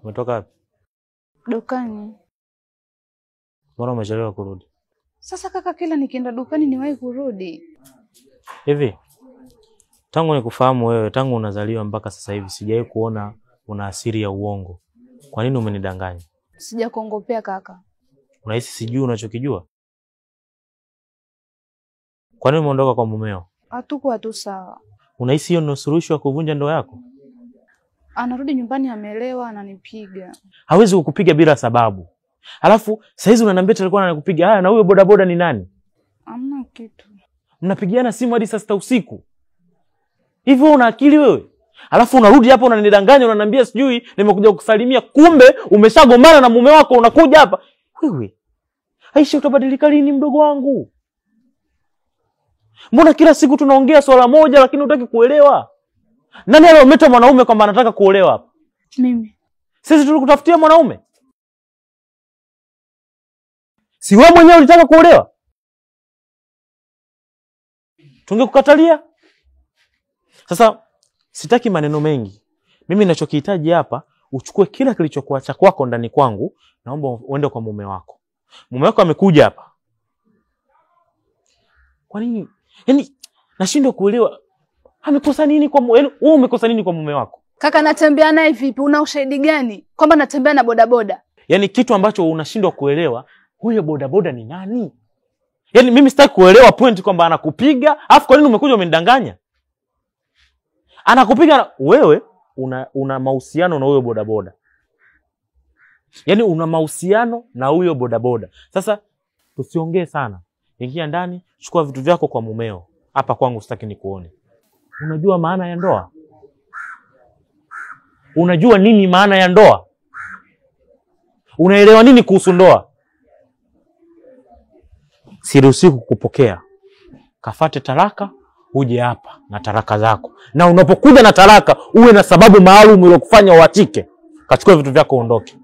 Umetoka wapi? Dukani. Mbona umechelewa kurudi? Sasa kaka, kila nikienda dukani niwahi kurudi. Hivi tangu nikufahamu wewe, tangu unazaliwa mpaka sasa hivi sijawahi kuona una asiri ya uongo. Kwa nini umenidanganya? Sijakuongopea kaka. Unahisi sijui unachokijua? Kwa nini umeondoka kwa mumeo? Hatukuwa tu sawa. Unahisi hiyo ndio suluhisho ya kuvunja ndoa yako? Anarudi nyumbani amelewa, ananipiga. Hawezi kukupiga bila sababu. Alafu saizi unaniambia alikuwa anakupiga. Haya, na huyo bodaboda ni nani? Hamna kitu. Mnapigiana simu hadi saa 6 usiku. Hivi wewe una akili wewe? Alafu unarudi hapa unanidanganya, unaniambia sijui nimekuja kukusalimia, kumbe umeshagombana na mume wako unakuja hapa. Wewe Aisha, utabadilika lini mdogo wangu? Mbona kila siku tunaongea swala moja lakini hutaki kuelewa? Nani aliyometa mwanaume kwamba anataka kuolewa hapa? Mimi. Sisi tulikutafutia mwanaume. Si wewe mwenyewe ulitaka kuolewa? Tungekukatalia. Sasa sitaki maneno mengi. Mimi ninachokihitaji hapa, uchukue kila kilichokuwa cha kwako ndani kwangu, naomba uende kwa mume wako. Mume wako amekuja hapa. Kwa nini? Yaani nashindwa kuelewa. Amekosa nini kwa wewe? Wewe umekosa nini kwa mume wako? Kaka, natembea naye vipi? Una ushahidi gani kwamba natembea na bodaboda? Yaani kitu ambacho unashindwa kuelewa, huyo bodaboda ni nani? Yaani mimi sitaki kuelewa point kwamba anakupiga, afu kwa nini umekuja umenidanganya? Anakupiga wewe, una mahusiano na huyo bodaboda. Yaani una mahusiano na huyo bodaboda. Sasa tusiongee sana. Ingia ndani, chukua vitu vyako kwa mumeo. Hapa kwangu sitaki nikuone. Unajua maana ya ndoa? Unajua nini maana ya ndoa? Unaelewa nini kuhusu ndoa? Siruhusi kukupokea. Kafate talaka, uje hapa na talaka zako. Na unapokuja na talaka, uwe na sababu maalum iliyokufanya uachike. Kachukue vitu vyako uondoke.